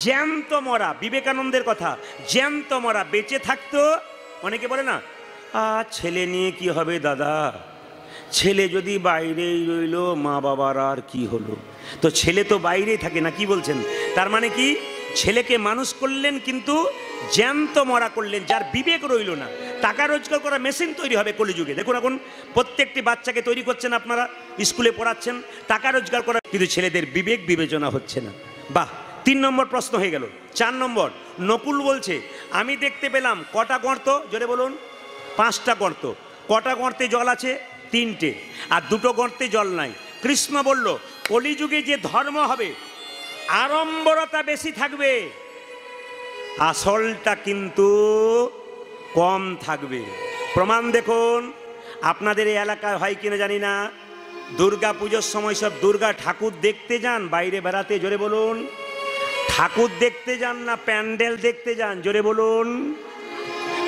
জ্যান্ত মরা, বিবেকানন্দের কথা, জ্যান্ত মরা বেঁচে থাকতো। অনেকে বলে না, ছেলে নিয়ে কি হবে দাদা, ছেলে যদি বাইরেই রইল, মা বাবার আর কি হলো। তো ছেলে তো বাইরেই থাকে না, কি বলছেন? তার মানে কি, ছেলেকে মানুষ করলেন কিন্তু জ্যান্ত মরা করলেন, যার বিবেক রইল না। টাকা রোজগার করা মেশিন তৈরি হবে কলিযুগে। দেখুন এখন প্রত্যেকটি বাচ্চাকে তৈরি করছেন আপনারা, স্কুলে পড়াচ্ছেন, টাকা রোজগার করা, কিন্তু ছেলেদের বিবেক বিবেচনা হচ্ছে না। বাহ, 3 নম্বর প্রশ্ন হয়ে গেল। 4 নম্বর, নকুল বলছে আমি দেখতে পেলাম কটা গর্ত, জোরে বলুন। 5টা গর্ত। কটা গর্তে জল আছে? 3টে, আর 2টো গর্তে জল নাই। কৃষ্ণ বলল কলিযুগে যে ধর্ম হবে আড়ম্বরতা বেশি থাকবে, আসলটা কিন্তু কম থাকবে। প্রমাণ দেখুন, আপনাদের এই এলাকায় হয় কিনা জানি না, দুর্গা পুজোর সময় সব দুর্গা ঠাকুর দেখতে যান বাইরে বেড়াতে, জোরে বলুন। ঠাকুর দেখতে যান না প্যান্ডেল দেখতে যান, জোরে বলুন।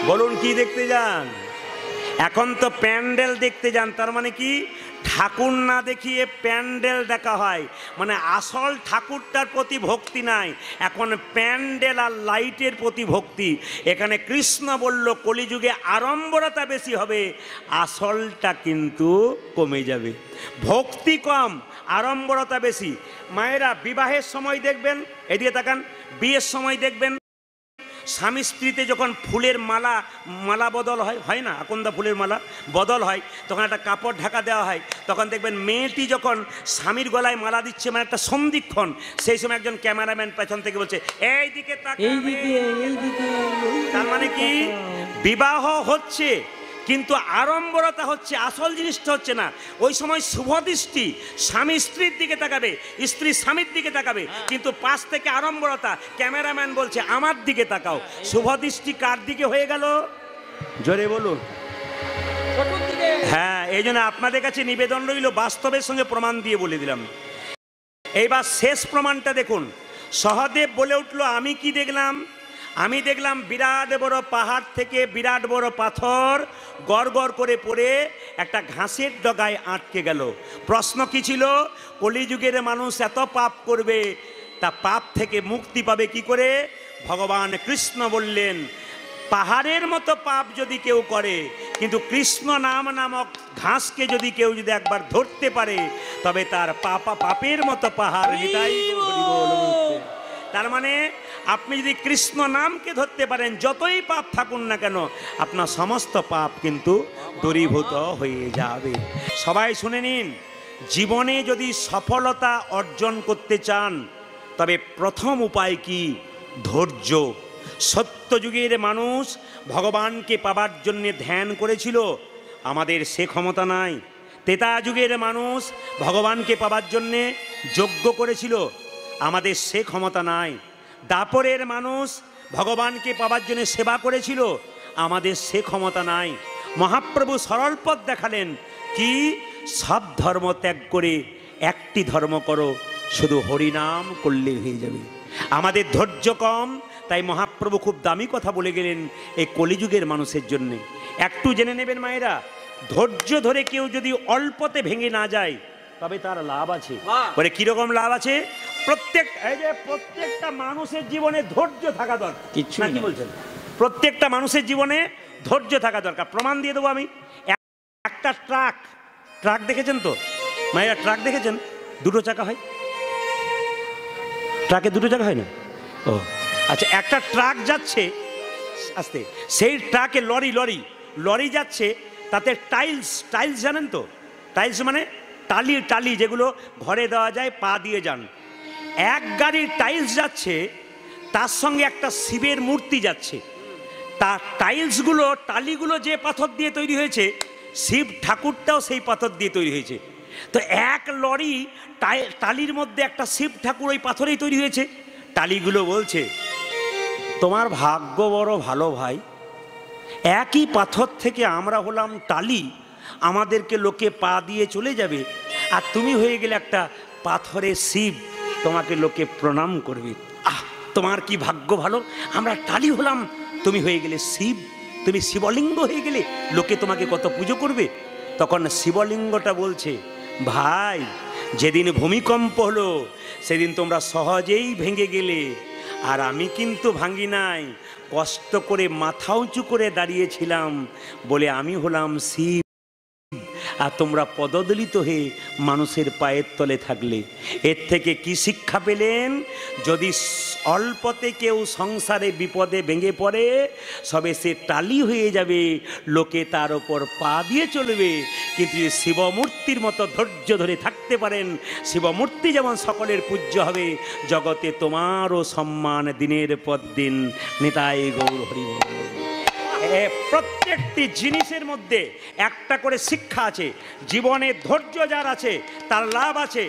বলুন কি দেখতে যান? এখন তো প্যান্ডেল দেখতে যান। তার মানে কি, ঠাকুর না দেখিয়ে প্যান্ডেল দেখা হয়, মানে আসল ঠাকুরটার প্রতি ভক্তি নাই, এখন প্যান্ডেল আর লাইটের প্রতি ভক্তি। এখানে কৃষ্ণ বলল কলিযুগে আড়ম্বরতা বেশি হবে, আসলটা কিন্তু কমে যাবে। ভক্তি কম, আড়ম্বরতা বেশি। মায়েরা বিবাহের সময় দেখবেন, এদিকে তাকান, বিয়ের সময় দেখবেন স্বামী স্ত্রীতে যখন ফুলের মালা বদল হয় না, আকন্দা ফুলের মালা বদল হয়, তখন একটা কাপড় ঢাকা দেওয়া হয়। তখন দেখবেন মেয়েটি যখন স্বামীর গলায় মালা দিচ্ছে, মানে একটা সন্ধিক্ষণ, সেই সময় একজন ক্যামেরাম্যান পেছন থেকে বলছে এইদিকে তাকাবে। তার মানে কি, বিবাহ হচ্ছে কিন্তু আড়ম্বরতা হচ্ছে, আসল জিনিসটা হচ্ছে না। ওই সময় শুভ দৃষ্টি স্বামী স্ত্রীর দিকে তাকাবে, স্ত্রী স্বামীর দিকে তাকাবে, কিন্তু পাশ থেকে আড়ম্বরতা, ক্যামেরাম্যান বলছে আমার দিকে তাকাও। শুভ দৃষ্টি কার দিকে হয়ে গেল, জোরে বলুন? হ্যাঁ, এই জন্য আপনাদের কাছে নিবেদন রইল, বাস্তবের সঙ্গে প্রমাণ দিয়ে বলে দিলাম। এইবার শেষ প্রমাণটা দেখুন। সহদেব বলে উঠলো আমি কি দেখলাম? আমি দেখলাম বিরাট বড় পাহাড় থেকে বিরাট বড় পাথর গড় গড় করে পড়ে একটা ঘাসের ডগায় আটকে গেল। প্রশ্ন কি ছিল? কলিযুগের মানুষ এত পাপ করবে, তা পাপ থেকে মুক্তি পাবে কি করে? ভগবান কৃষ্ণ বললেন পাহাড়ের মতো পাপ যদি কেউ করে, কিন্তু কৃষ্ণ নাম নামক ঘাসকে যদি কেউ একবার ধরতে পারে, তবে তার পাপের মতো পাহাড় নিতাই। তার মানে আপনি যদি কৃষ্ণ নামকে ধরতে পারেন, যতই পাপ থাকুন না কেন, আপনার সমস্ত পাপ কিন্তু দূরীভূত হয়ে যাবে। সবাই শুনে নিন, জীবনে যদি সফলতা অর্জন করতে চান, তবে প্রথম উপায় কি? ধৈর্য। সত্যযুগের মানুষ ভগবানকে পাবার জন্য ধ্যান করেছিল, আমাদের সে ক্ষমতা নাই। ত্রেতা যুগের মানুষ ভগবানকে পাবার জন্যে যজ্ঞ করেছিল, আমাদের সে ক্ষমতা নাই। দাপরের মানুষ ভগবানকে পাবার জন্য সেবা করেছিল, আমাদের সে ক্ষমতা নাই। মহাপ্রভু সরল পথ দেখালেন, কি? সব ধর্ম ত্যাগ করে একটি ধর্ম করো, শুধু হরিনাম করলে হয়ে যাবে। আমাদের ধৈর্য কম, তাই মহাপ্রভু খুব দামি কথা বলে গেলেন এই কলিযুগের মানুষের জন্যে। একটু জেনে নেবেন মায়েরা, ধৈর্য ধরে কেউ যদি অল্পতে ভেঙে না যায়, তবে তার লাভ আছে। বলে কিরকম লাভ আছে? প্রত্যেকটা মানুষের জীবনে ধৈর্য থাকা দরকার। কিছু কি বলছেন? প্রত্যেকটা মানুষের জীবনে ধৈর্য থাকা দরকার। প্রমাণ দিয়ে দেবো আমি। একটা ট্রাক দেখেছেন তো মায়েরা? ট্রাক দেখেছেন? 2টো চাকা হয় ট্রাকে, 2টো চাকা হয় না? ও আচ্ছা, একটা ট্রাক যাচ্ছে আস্তে, সেই ট্রাকে লরি যাচ্ছে, তাতে টাইলস জানেন তো? টাইলস মানে টালি যেগুলো ঘরে দেওয়া যায়, পা দিয়ে যান। এক গাড়ির টাইলস যাচ্ছে, তার সঙ্গে একটা শিবের মূর্তি যাচ্ছে। তা টালিগুলো যে পাথর দিয়ে তৈরি হয়েছে, শিব ঠাকুরটাও সেই পাথর দিয়ে তৈরি হয়েছে। তো এক লরি টালির মধ্যে একটা শিব ঠাকুর ওই পাথরেই তৈরি হয়েছে। টালিগুলো বলছে তোমার ভাগ্য বড় ভালো ভাই, একই পাথর থেকে আমরা হলাম টালি, আমাদেরকে লোকে পা দিয়ে চলে যাবে, আর তুমি হয়ে গেলে একটা পাথরের শিব, তোমাকে লোকে প্রণাম করবে। তোমার কি ভাগ্য ভালো, আমরা টালি হলাম, তুমি হয়ে গেলে শিব, তুমি শিবলিঙ্গ হয়ে গেলে, লোকে তোমাকে কত পুজো করবে। তখন শিবলিঙ্গটা বলছে ভাই, যেদিন ভূমিকম্প হলো সেদিন তোমরা সহজেই ভেঙে গেলে, আর আমি কিন্তু ভাঙি নাই, কষ্ট করে মাথা উঁচু করে দাঁড়িয়েছিলাম বলে আমি হলাম শিব, আর তোমরা পদদলিত হয়ে মানুষের পায়ের তলে থাকলে। এর থেকে কি শিক্ষা পেলেন? যদি অল্পতে কেউ সংসারে বিপদে ভেঙে পড়ে, সবে সে টালি হয়ে যাবে, লোকে তার ওপর পা দিয়ে চলবে। কিন্তু যদি শিবমূর্তির মতো ধৈর্য ধরে থাকতে পারেন, শিবমূর্তি যেমন সকলের পূজ্য হবে, জগতে তোমারও সম্মান দিনের পর দিন। নিতাই গৌর হরি বল। প্রত্যেকটি জিনিসের মধ্যে একটা করে শিক্ষা আছে। জীবনে ধৈর্য যার আছে তার লাভ আছে,